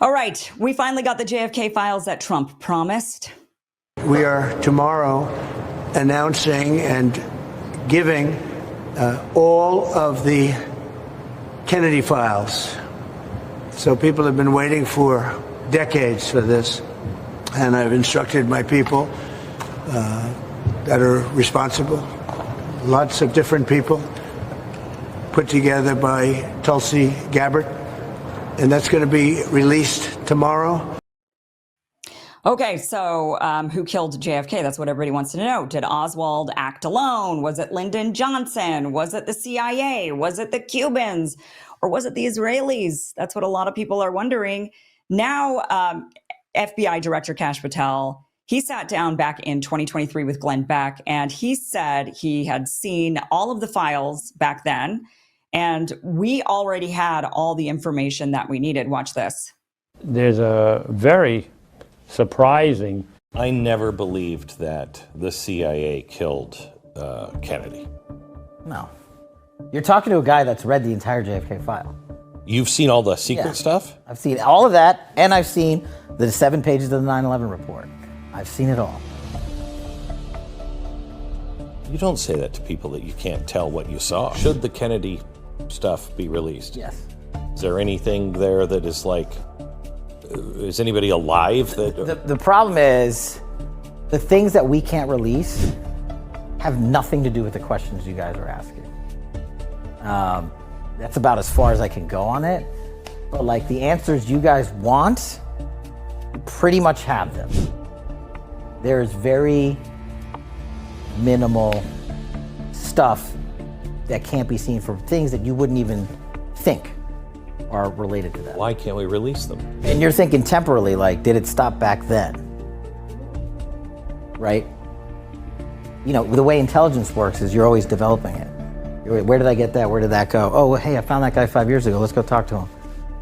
All right, we finally got the JFK files that Trump promised. We are tomorrow announcing and giving all of the Kennedy files. So people have been waiting for decades for this, and I've instructed my people that are responsible, lots of different people, put together by Tulsi Gabbard, and that's going to be released tomorrow. Okay, so who killed JFK? That's what everybody wants to know. Did Oswald act alone? Was it Lyndon Johnson? Was it the CIA? Was it the Cubans? Or was it the Israelis? That's what a lot of people are wondering. Now, FBI Director Kash Patel, he sat down back in 2023 with Glenn Beck, and he said he had seen all of the files back then, and we already had all the information that we needed. Watch this. There's a very surprising. I never believed that the CIA killed Kennedy. No. You're talking to a guy that's read the entire JFK file. You've seen all the secret stuff? I've seen all of that, and I've seen the 7 pages of the 9/11 report. I've seen it all. You don't say that to people that you can't tell what you saw. Should the Kennedy stuff be released? Yes. Is there anything there that is like, is anybody alive? The problem is, the things that we can't release have nothing to do with the questions you guys are asking. That's about as far as I can go on it. But like the answers you guys want, you pretty much have them. There's very minimal stuff that can't be seen for things that you wouldn't even think are related to that. Why can't we release them? And you're thinking temporally, like, did it stop back then? Right? You know, the way intelligence works is you're always developing it. Where did I get that? Where did that go? Oh, hey, I found that guy 5 years ago. Let's go talk to him.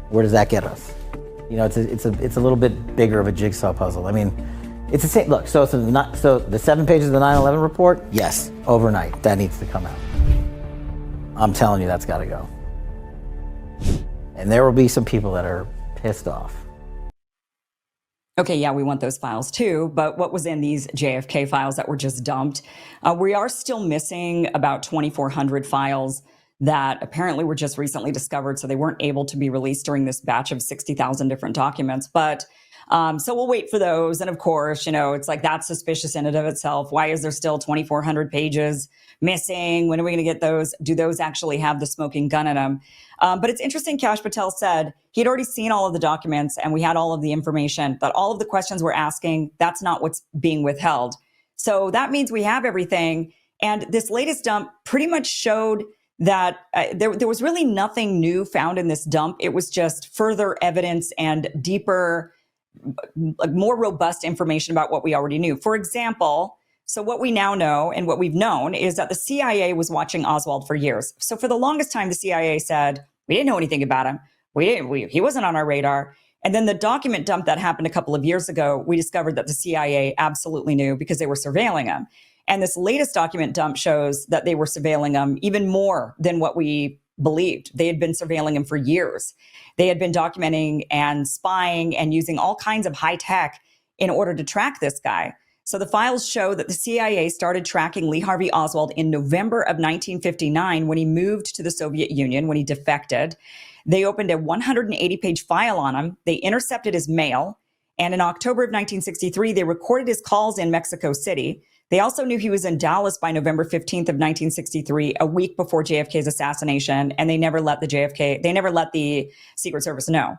Where does that get us? You know, it's a little bit bigger of a jigsaw puzzle. I mean, it's the same. Look, so the 7 pages of the 9/11 report, yes, overnight, that needs to come out. I'm telling you, that's got to go. And there will be some people that are pissed off. Okay, yeah, we want those files too, but what was in these JFK files that were just dumped? We are still missing about 2,400 files that apparently were just recently discovered, so they weren't able to be released during this batch of 60,000 different documents. But so we'll wait for those. And of course, you know, it's like that's suspicious in and of itself. Why is there still 2,400 pages missing? When are we going to get those? Do those actually have the smoking gun in them? But it's interesting, Kash Patel said he'd already seen all of the documents and we had all of the information, that all of the questions we're asking, that's not what's being withheld. So that means we have everything. And this latest dump pretty much showed that there was really nothing new found in this dump. It was just further evidence and deeper, more robust information about what we already knew. For example, so what we now know and what we've known is that the CIA was watching Oswald for years. So for the longest time, the CIA said, we didn't know anything about him. He wasn't on our radar. And then the document dump that happened a couple of years ago, we discovered that the CIA absolutely knew because they were surveilling him. And this latest document dump shows that they were surveilling him even more than what we believed. They had been surveilling him for years. They had been documenting and spying and using all kinds of high tech in order to track this guy. So the files show that the CIA started tracking Lee Harvey Oswald in November of 1959 when he moved to the Soviet Union, when he defected. They opened a 180-page file on him. They intercepted his mail. And in October of 1963, they recorded his calls in Mexico City. They also knew he was in Dallas by November 15th of 1963, a week before JFK's assassination, and they never let the Secret Service know.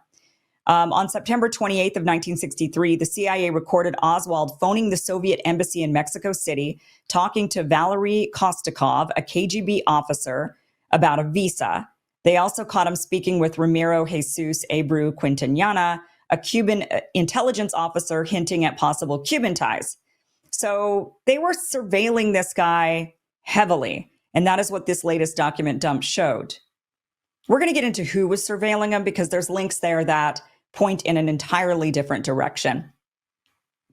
On September 28th of 1963, the CIA recorded Oswald phoning the Soviet embassy in Mexico City, talking to Valery Kostakov, a KGB officer, about a visa. They also caught him speaking with Ramiro Jesus Abreu Quintanilla, a Cuban intelligence officer, hinting at possible Cuban ties. So they were surveilling this guy heavily, and that is what this latest document dump showed. We're going to get into who was surveilling him because there's links there that point in an entirely different direction.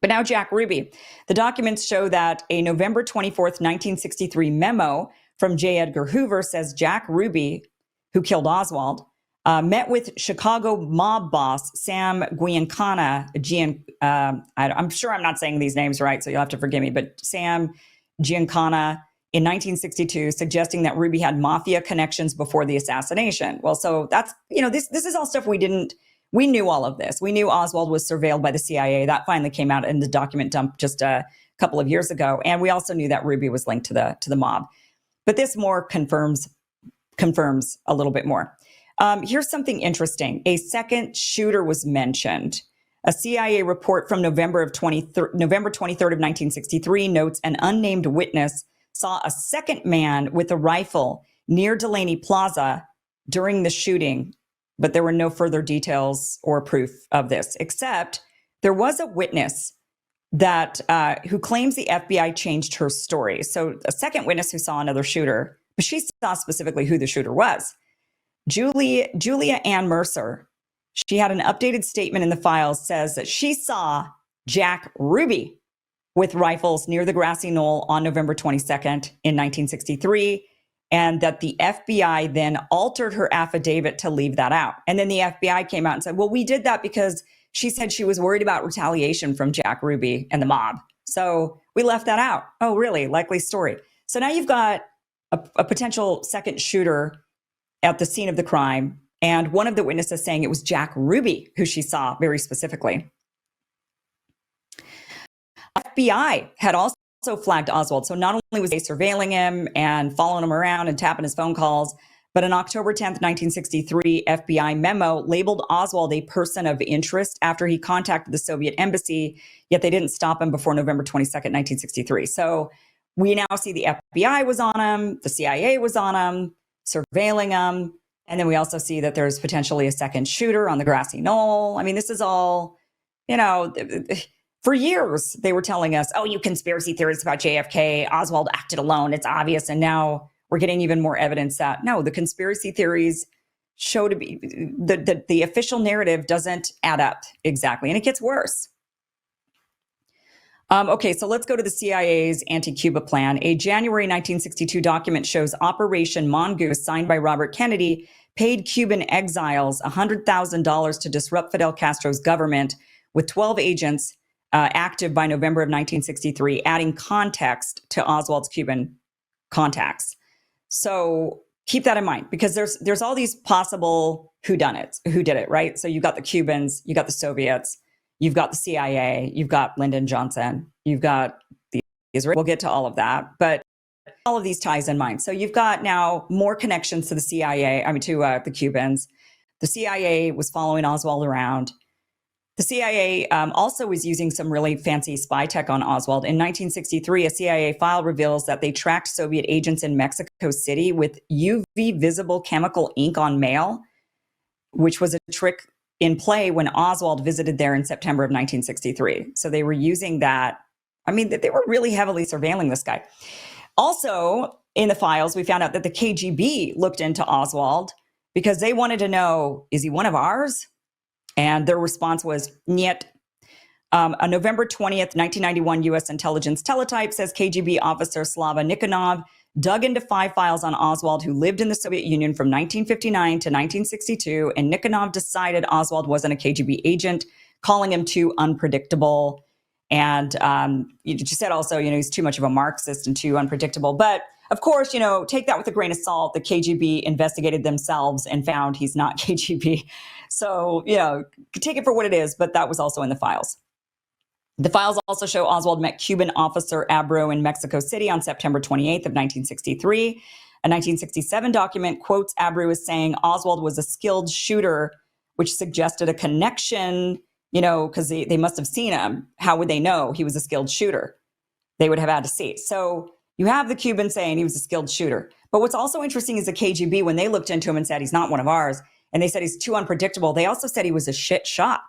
But now Jack Ruby. The documents show that a November 24th, 1963 memo from J. Edgar Hoover says Jack Ruby, who killed Oswald, met with Chicago mob boss Sam Giancana. I'm sure I'm not saying these names right, so you'll have to forgive me, but Sam Giancana in 1962, suggesting that Ruby had mafia connections before the assassination. Well, so that's, this is all stuff we knew all of this. We knew Oswald was surveilled by the CIA. That finally came out in the document dump just a couple of years ago. And we also knew that Ruby was linked to the mob. But this more confirms a little bit more. Here's something interesting. A second shooter was mentioned. A CIA report from November 23rd of 1963 notes an unnamed witness saw a second man with a rifle near Delaney Plaza during the shooting, but there were no further details or proof of this, except there was a witness that who claims the FBI changed her story. So a second witness who saw another shooter, but she saw specifically who the shooter was. Julia Ann Mercer, she had an updated statement in the files, says that she saw Jack Ruby with rifles near the grassy knoll on November 22nd in 1963, and that the FBI then altered her affidavit to leave that out. And then the FBI came out and said, well, we did that because she said she was worried about retaliation from Jack Ruby and the mob. So we left that out. Oh, really? Likely story. So now you've got a potential second shooter at the scene of the crime, and one of the witnesses saying it was Jack Ruby who she saw very specifically. FBI had also flagged Oswald. So not only was they surveilling him and following him around and tapping his phone calls, but an October 10th, 1963 FBI memo labeled Oswald a person of interest after he contacted the Soviet embassy, yet they didn't stop him before November 22nd, 1963. So we now see the FBI was on him, the CIA was on him, surveilling him, and then we also see that there's potentially a second shooter on the grassy knoll. I mean, this is all, for years, they were telling us, oh, you conspiracy theorists about JFK, Oswald acted alone, it's obvious. And now we're getting even more evidence that, no, the conspiracy theories show to be, the official narrative doesn't add up exactly. And it gets worse. Okay, so let's go to the CIA's anti-Cuba plan. A January 1962 document shows Operation Mongoose, signed by Robert Kennedy, paid Cuban exiles $100,000 to disrupt Fidel Castro's government, with 12 agents active by November of 1963, adding context to Oswald's Cuban contacts. So keep that in mind, because there's all these possible who did it, right? So you've got the Cubans, you got the Soviets, you've got the CIA, you've got Lyndon Johnson, you've got the Israel. We'll get to all of that, but all of these ties in mind. So you've got now more connections to the CIA, to the Cubans. The CIA was following Oswald around. The CIA also was using some really fancy spy tech on Oswald. In 1963, a CIA file reveals that they tracked Soviet agents in Mexico City with UV visible chemical ink on mail, which was a trick in play when Oswald visited there in September of 1963. So they were using that. They were really heavily surveilling this guy. Also, in the files, we found out that the KGB looked into Oswald because they wanted to know, is he one of ours? And their response was, "Niet." A November 20th, 1991 U.S. intelligence teletype says KGB officer Slava Nikonov dug into 5 files on Oswald, who lived in the Soviet Union from 1959 to 1962, and Nikonov decided Oswald wasn't a KGB agent, calling him too unpredictable. And you said also, he's too much of a Marxist and too unpredictable. But of course, take that with a grain of salt. The KGB investigated themselves and found he's not KGB. So, take it for what it is, but that was also in the files. The files also show Oswald met Cuban officer Abro in Mexico City on September 28th of 1963. A 1967 document quotes Abro as saying Oswald was a skilled shooter, which suggested a connection, because they must have seen him. How would they know he was a skilled shooter? They would have had to see. So you have the Cubans saying he was a skilled shooter. But what's also interesting is the KGB, when they looked into him and said he's not one of ours, and they said he's too unpredictable, they also said he was a shit shot.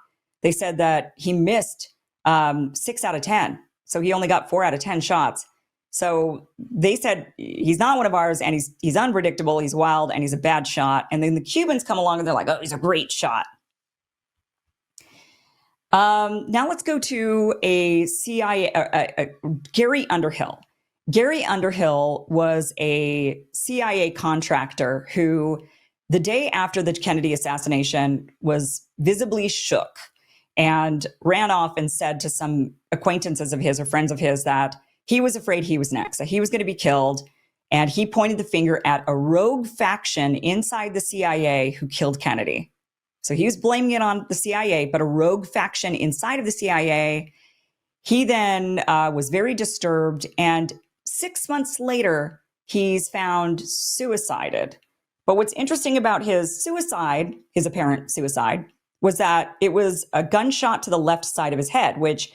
They said that he missed 6 out of 10. So he only got 4 out of 10 shots. So they said he's not one of ours, and he's unpredictable, he's wild, and he's a bad shot. And then the Cubans come along and they're like, oh, he's a great shot. Now let's go to a CIA, Gary Underhill. Gary Underhill was a CIA contractor who the day after the Kennedy assassination was visibly shook and ran off and said to some acquaintances of his or friends of his that he was afraid he was next, that he was going to be killed. And he pointed the finger at a rogue faction inside the CIA who killed Kennedy. So he was blaming it on the CIA, but a rogue faction inside of the CIA. He then was very disturbed. And 6 months later, he's found suicided. But what's interesting about his suicide, his apparent suicide, was that it was a gunshot to the left side of his head, which,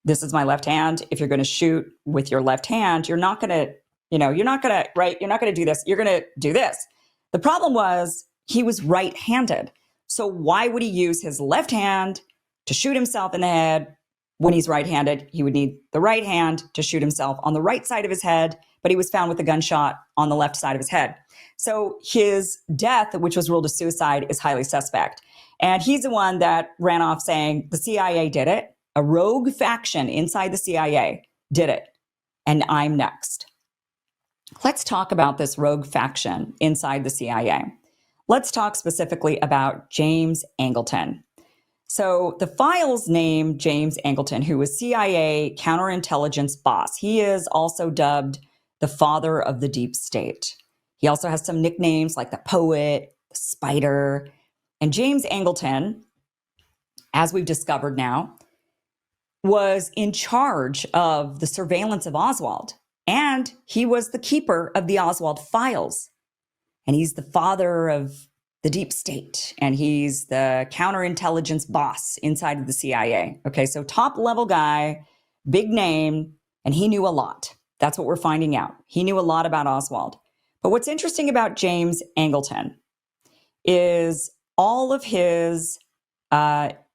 this is my left hand. If you're going to shoot with your left hand, you're not going to, you're not going to, right? You're not going to do this. You're going to do this. The problem was he was right-handed. So why would he use his left hand to shoot himself in the head when he's right-handed? He would need the right hand to shoot himself on the right side of his head, but he was found with a gunshot on the left side of his head. So his death, which was ruled a suicide, is highly suspect. And he's the one that ran off saying the CIA did it. A rogue faction inside the CIA did it, and I'm next. Let's talk about this rogue faction inside the CIA. Let's talk specifically about James Angleton. So the files name James Angleton, who was CIA counterintelligence boss. He is also dubbed the father of the deep state. He also has some nicknames like the poet, the spider. And James Angleton, as we've discovered now, was in charge of the surveillance of Oswald. And he was the keeper of the Oswald files. And he's the father of the deep state. And he's the counterintelligence boss inside of the CIA. Okay, so top level guy, big name, and he knew a lot. That's what we're finding out. He knew a lot about Oswald. But what's interesting about James Angleton is all of his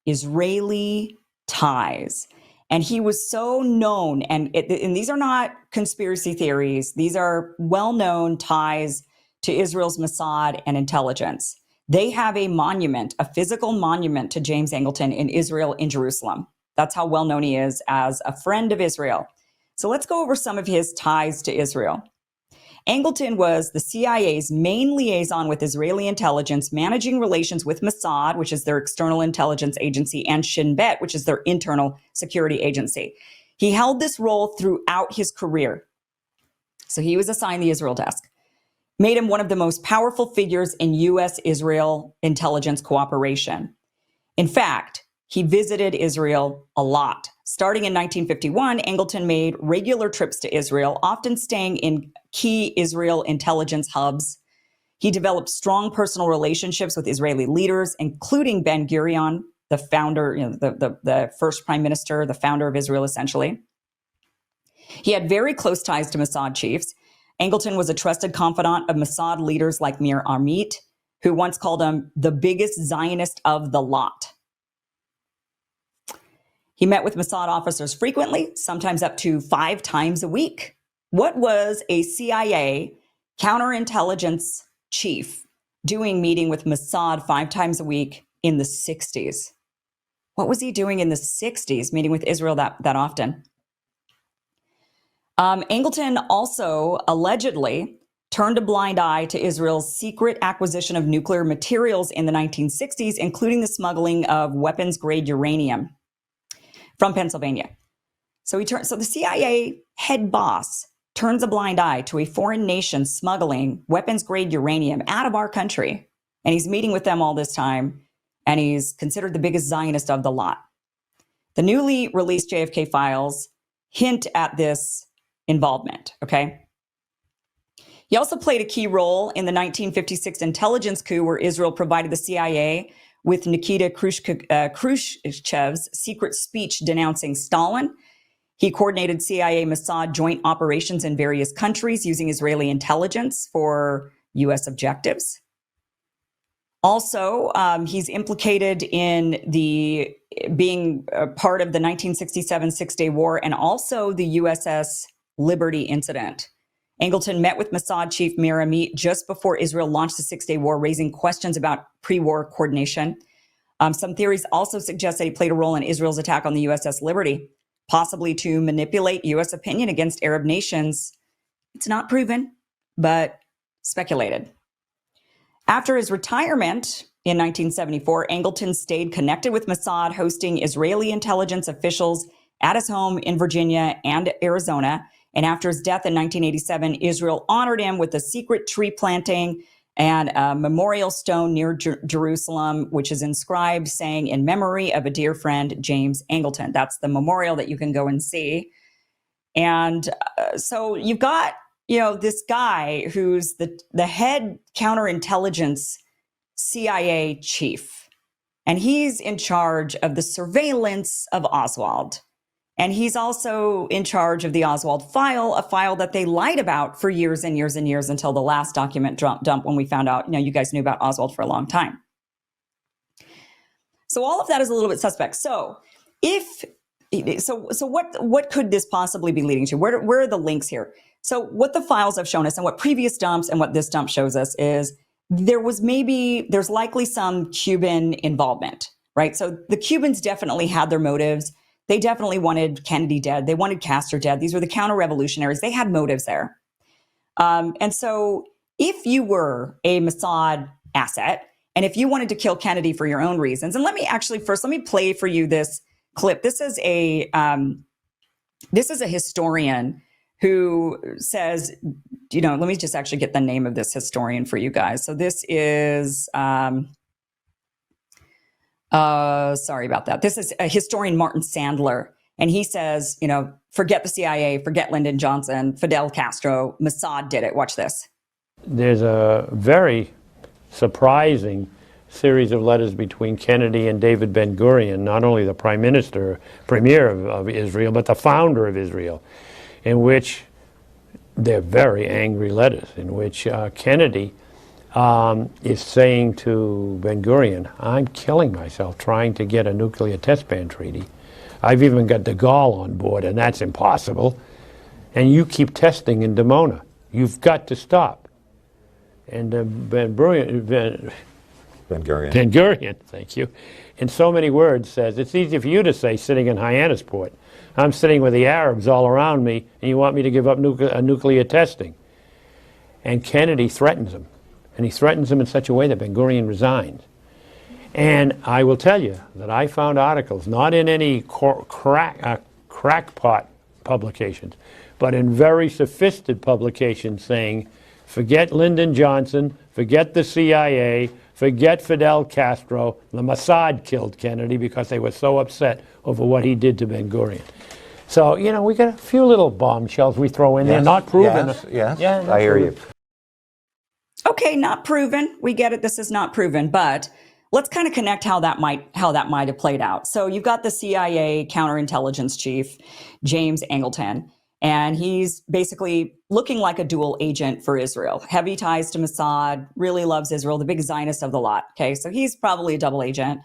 Israeli ties. And he was so known, and these are not conspiracy theories. These are well-known ties to Israel's Mossad and intelligence. They have a monument, a physical monument to James Angleton in Israel, in Jerusalem. That's how well-known he is as a friend of Israel. So let's go over some of his ties to Israel. Angleton was the CIA's main liaison with Israeli intelligence, managing relations with Mossad, which is their external intelligence agency, and Shin Bet, which is their internal security agency. He held this role throughout his career. So he was assigned the Israel desk. Made him one of the most powerful figures in U.S.-Israel intelligence cooperation. In fact, he visited Israel a lot. Starting in 1951, Angleton made regular trips to Israel, often staying in key Israel intelligence hubs. He developed strong personal relationships with Israeli leaders, including Ben-Gurion, the founder, the first prime minister, the founder of Israel, essentially. He had very close ties to Mossad chiefs. Angleton was a trusted confidant of Mossad leaders like Mir Amit, who once called him the biggest Zionist of the lot. He met with Mossad officers frequently, sometimes up to 5 times a week. What was a CIA counterintelligence chief doing meeting with Mossad 5 times a week in the 60s? What was he doing in the 60s, meeting with Israel that often? Angleton also allegedly turned a blind eye to Israel's secret acquisition of nuclear materials in the 1960s, including the smuggling of weapons-grade uranium from Pennsylvania. So the CIA head boss turns a blind eye to a foreign nation smuggling weapons-grade uranium out of our country. And he's meeting with them all this time, and he's considered the biggest Zionist of the lot. The newly released JFK files hint at this involvement, okay? He also played a key role in the 1956 intelligence coup where Israel provided the CIA with Nikita Khrushchev's secret speech denouncing Stalin. He coordinated CIA Mossad joint operations in various countries using Israeli intelligence for U.S. objectives. Also, he's implicated in the being a part of the 1967 Six-Day War and also the USS Liberty incident. Angleton met with Mossad chief Mir Amit just before Israel launched the Six-Day War, raising questions about pre-war coordination. Some theories also suggest that he played a role in Israel's attack on the USS Liberty, possibly to manipulate U.S. opinion against Arab nations. It's not proven, but speculated. After his retirement in 1974, Angleton stayed connected with Mossad, hosting Israeli intelligence officials at his home in Virginia and Arizona. And after his death in 1987, Israel honored him with a secret tree planting and a memorial stone near Jerusalem, which is inscribed saying, "In memory of a dear friend, James Angleton." That's the memorial that you can go and see. And so you've got, this guy who's the head counterintelligence CIA chief, and he's in charge of the surveillance of Oswald. And he's also in charge of the Oswald file, a file that they lied about for years and years and years until the last document dump when we found out, you guys knew about Oswald for a long time. So all of that is a little bit suspect. So what could this possibly be leading to? Where are the links here? So what the files have shown us and what previous dumps and what this dump shows us is there's likely some Cuban involvement, right? So the Cubans definitely had their motives. They definitely wanted Kennedy dead. They wanted Castro dead. These were the counter-revolutionaries. They had motives there. And so if you were a Mossad asset, and if you wanted to kill Kennedy for your own reasons, and let me play for you this clip. This is a historian who says, let me just actually get the name of this historian for you guys. So this is, sorry about that. This is a historian, Martin Sandler. And he says, forget the CIA, forget Lyndon Johnson, Fidel Castro, Mossad did it. Watch this. There's a very surprising series of letters between Kennedy and David Ben-Gurion, not only the premier of Israel, but the founder of Israel, in which they're very angry letters, in which Kennedy is saying to Ben-Gurion, I'm killing myself trying to get a nuclear test ban treaty. I've even got de Gaulle on board, and that's impossible. And you keep testing in Dimona. You've got to stop. And Ben-Gurion, thank you, in so many words says, it's easy for you to say sitting in Hyannisport. I'm sitting with the Arabs all around me, and you want me to give up nuclear testing. And Kennedy threatens him. And he threatens him in such a way that Ben-Gurion resigns. And I will tell you that I found articles, not in any crackpot publications, but in very sophisticated publications saying, forget Lyndon Johnson, forget the CIA, forget Fidel Castro. The Mossad killed Kennedy because they were so upset over what he did to Ben-Gurion. So, we got a few little bombshells we throw in there, not proven. Yes, Yeah, I hear you. Okay, not proven. We get it. This is not proven, but let's kind of connect how that might have played out. So you've got the CIA counterintelligence chief, James Angleton, and he's basically looking like a dual agent for Israel. Heavy ties to Mossad, really loves Israel, the big Zionist of the lot. Okay, so he's probably a double agent.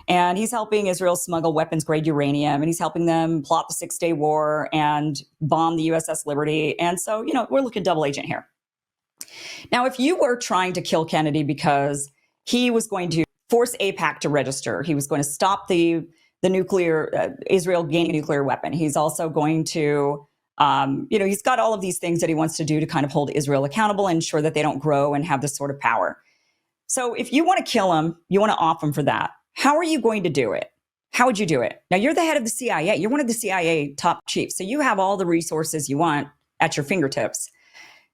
And he's helping Israel smuggle weapons-grade uranium, and he's helping them plot the Six-Day War and bomb the USS Liberty. And so, we're looking double agent here. Now, if you were trying to kill Kennedy because he was going to force AIPAC to register, he was going to stop the nuclear, Israel gaining a nuclear weapon. He's also going to, he's got all of these things that he wants to do to kind of hold Israel accountable and ensure that they don't grow and have this sort of power. So if you want to kill him, you want to off him for that. How are you going to do it? How would you do it? Now, you're the head of the CIA. You're one of the CIA top chiefs. So you have all the resources you want at your fingertips.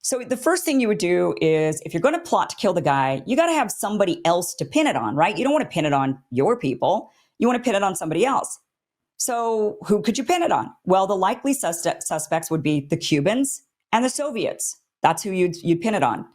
So the first thing you would do is, if you're going to plot to kill the guy, you got to have somebody else to pin it on, right? You don't want to pin it on your people. You want to pin it on somebody else. So who could you pin it on? Well, the likely suspects would be the Cubans and the Soviets. That's who you'd pin it on.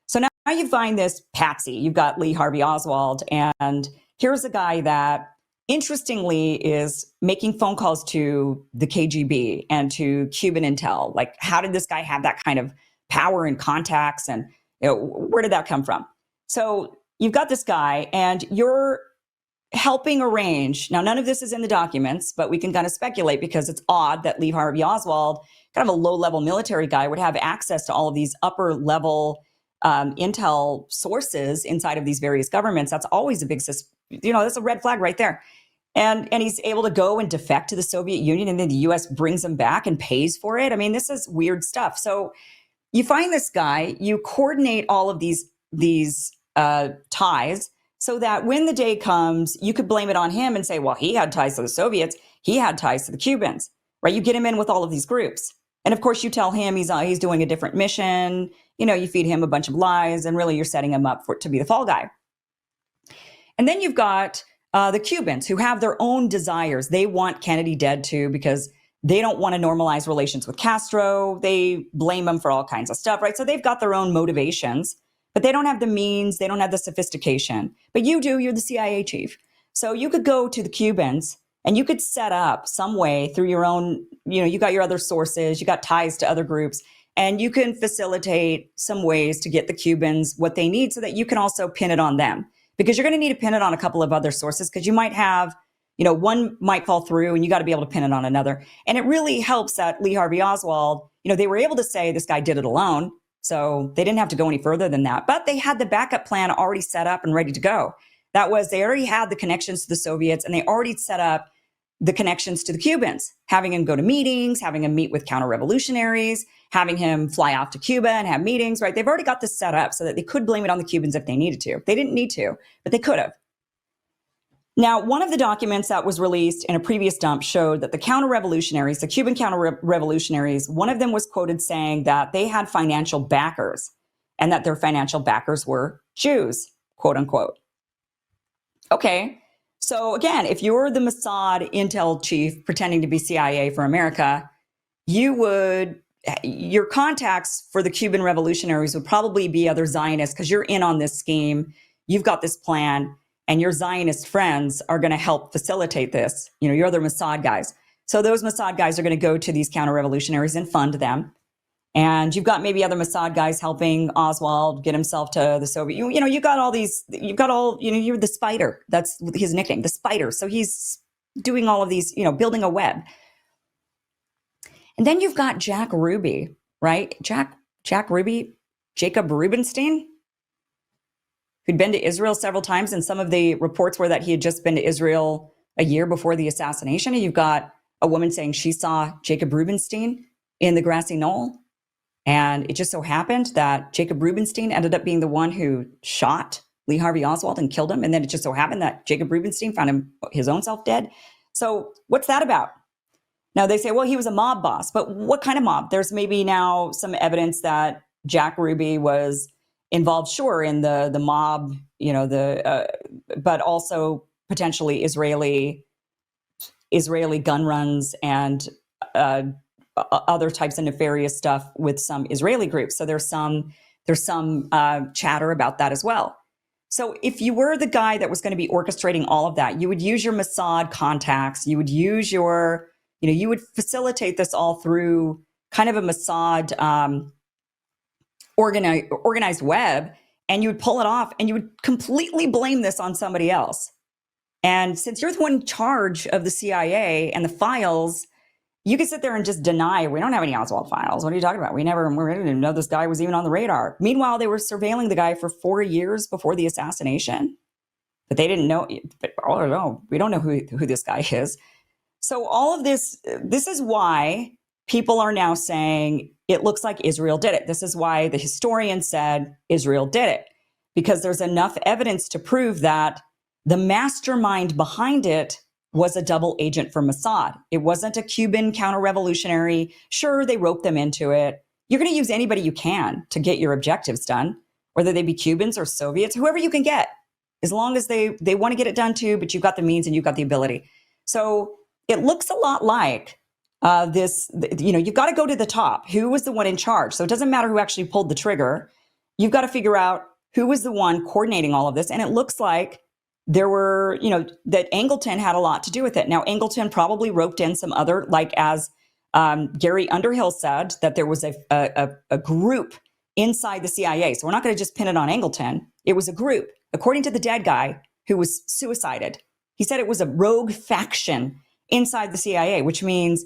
So now you find this patsy. You've got Lee Harvey Oswald, and here's a guy that, interestingly, is making phone calls to the KGB and to Cuban intel. Like, how did this guy have that kind of power and contacts, and where did that come from? So you've got this guy, and you're helping arrange. Now, none of this is in the documents, but we can kind of speculate because it's odd that Lee Harvey Oswald, kind of a low-level military guy, would have access to all of these upper-level intel sources inside of these various governments. That's always a big, that's a red flag right there. And he's able to go and defect to the Soviet Union, and then the U.S. brings him back and pays for it. I mean, this is weird stuff. So you find this guy, you coordinate all of these ties so that when the day comes, you could blame it on him and say, well, he had ties to the Soviets, he had ties to the Cubans, right? You get him in with all of these groups. And of course, you tell him he's doing a different mission. You feed him a bunch of lies, and really you're setting him up to be the fall guy. And then you've got the Cubans who have their own desires. They want Kennedy dead too because they don't want to normalize relations with Castro. They blame him for all kinds of stuff, right? So they've got their own motivations, but they don't have the means. They don't have the sophistication. But you do. You're the CIA chief. So you could go to the Cubans and you could set up some way through your own, you got your other sources, you got ties to other groups, and you can facilitate some ways to get the Cubans what they need so that you can also pin it on them. Because you're going to need to pin it on a couple of other sources because you might have, one might fall through and you got to be able to pin it on another. And it really helps that Lee Harvey Oswald, they were able to say this guy did it alone. So they didn't have to go any further than that. But they had the backup plan already set up and ready to go. That was, they already had the connections to the Soviets and they already set up the connections to the Cubans, having him go to meetings, having him meet with counter-revolutionaries, having him fly off to Cuba and have meetings, right? They've already got this set up so that they could blame it on the Cubans if they needed to. They didn't need to, but they could have. Now, one of the documents that was released in a previous dump showed that the counter-revolutionaries, the Cuban counter-revolutionaries, one of them was quoted saying that they had financial backers and that their financial backers were Jews, quote unquote. Okay. So again, if you're the Mossad intel chief pretending to be CIA for America, your contacts for the Cuban revolutionaries would probably be other Zionists because you're in on this scheme. You've got this plan and your Zionist friends are going to help facilitate this. Your other Mossad guys. So those Mossad guys are going to go to these counter-revolutionaries and fund them. And you've got maybe other Mossad guys helping Oswald get himself to the Soviet. You got all these, you're the spider. That's his nickname, the spider. So he's doing all of these, building a web. And then you've got Jack Ruby, right? Jack Ruby, Jacob Rubinstein, who'd been to Israel several times. And some of the reports were that he had just been to Israel a year before the assassination. And you've got a woman saying she saw Jacob Rubinstein in the grassy knoll. And it just so happened that Jacob Rubinstein ended up being the one who shot Lee Harvey Oswald and killed him. And then it just so happened that Jacob Rubinstein found his own self dead. So what's that about? Now they say, well, he was a mob boss, but what kind of mob? There's maybe now some evidence that Jack Ruby was involved, sure, in the mob, but also potentially Israeli gun runs and other types of nefarious stuff with some Israeli groups. So there's some chatter about that as well. So if you were the guy that was going to be orchestrating all of that, you would use your Mossad contacts, you would use your, you would facilitate this all through kind of a Mossad organized web, and you would pull it off and you would completely blame this on somebody else. And since you're the one in charge of the CIA and the files, you could sit there and just deny, we don't have any Oswald files. What are you talking about? We didn't even know this guy was even on the radar. Meanwhile, they were surveilling the guy for 4 years before the assassination. But they didn't know, we don't know who this guy is. So all of this is why people are now saying it looks like Israel did it. This is why the historian said Israel did it, because there's enough evidence to prove that the mastermind behind it was a double agent for Mossad. It wasn't a Cuban counter-revolutionary. Sure, they roped them into it. You're going to use anybody you can to get your objectives done, whether they be Cubans or Soviets, whoever you can get, as long as they want to get it done too, but you've got the means and you've got the ability. So it looks a lot like you've got to go to the top. Who was the one in charge? So it doesn't matter who actually pulled the trigger. You've got to figure out who was the one coordinating all of this. And it looks like there were, that Angleton had a lot to do with it. Now, Angleton probably roped in some other, like as Gary Underhill said, that there was a group inside the CIA. So we're not going to just pin it on Angleton. It was a group, according to the dead guy who was suicided. He said it was a rogue faction inside the CIA, which means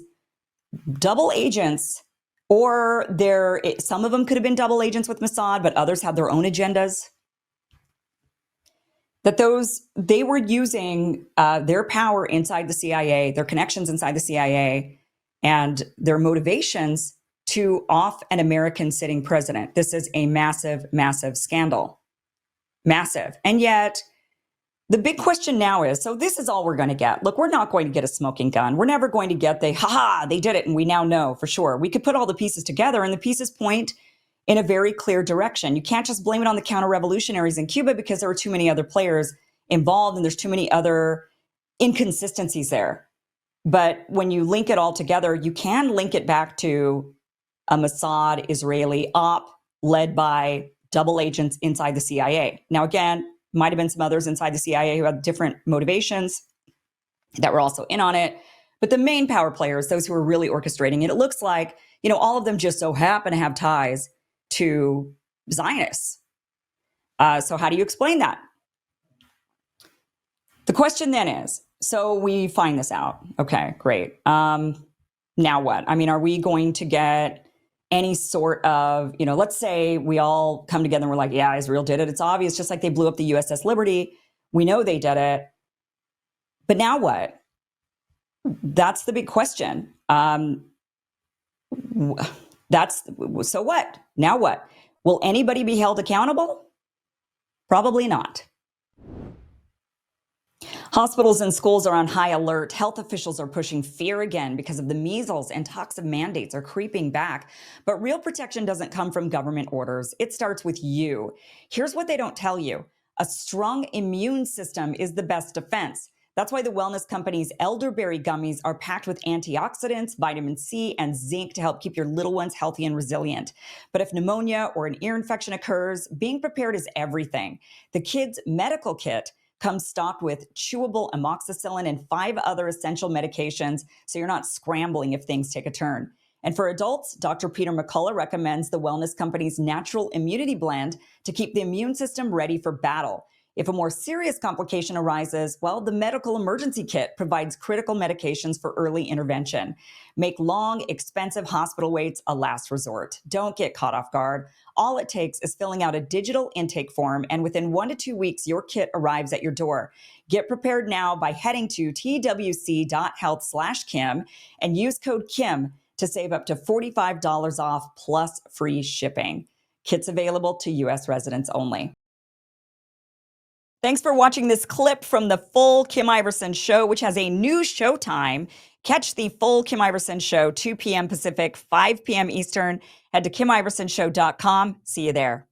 double agents, or some of them could have been double agents with Mossad, but others had their own agendas. That they were using their power inside the CIA, their connections inside the CIA, and their motivations to off an American sitting president. This is a massive, massive scandal. Massive. And yet, the big question now is, so this is all we're going to get. Look, we're not going to get a smoking gun. We're never going to get they did it and we now know for sure. We could put all the pieces together and the pieces point in a very clear direction. You can't just blame it on the counter-revolutionaries in Cuba because there were too many other players involved and there's too many other inconsistencies there. But when you link it all together, you can link it back to a Mossad Israeli op led by double agents inside the CIA. Now, again, might have been some others inside the CIA who had different motivations that were also in on it. But the main power players, those who are really orchestrating it, it looks like, all of them just so happen to have ties to Zionists. So how do you explain that? The question then is, so we find this out. Okay, great. Now what? I mean, are we going to get any sort of, let's say we all come together and we're like, yeah, Israel did it. It's obvious, just like they blew up the USS Liberty. We know they did it. But now what? That's the big question. So what? Now what? Will anybody be held accountable? Probably not. Hospitals and schools are on high alert. Health officials are pushing fear again because of the measles and toxic mandates are creeping back. But real protection doesn't come from government orders. It starts with you. Here's what they don't tell you. A strong immune system is the best defense. That's why the wellness company's elderberry gummies are packed with antioxidants, vitamin C, and zinc to help keep your little ones healthy and resilient. But if pneumonia or an ear infection occurs, being prepared is everything. The kids' medical kit comes stocked with chewable amoxicillin and 5 other essential medications, so you're not scrambling if things take a turn. And for adults, Dr. Peter McCullough recommends the wellness company's natural immunity blend to keep the immune system ready for battle. If a more serious complication arises, well, the medical emergency kit provides critical medications for early intervention. Make long, expensive hospital waits a last resort. Don't get caught off guard. All it takes is filling out a digital intake form, and within 1 to 2 weeks, your kit arrives at your door. Get prepared now by heading to twc.health/Kim and use code KIM to save up to $45 off plus free shipping. Kits available to U.S. residents only. Thanks for watching this clip from the full Kim Iversen Show, which has a new show time. Catch the full Kim Iversen Show, 2 p.m. Pacific, 5 p.m. Eastern. Head to KimIversonShow.com. See you there.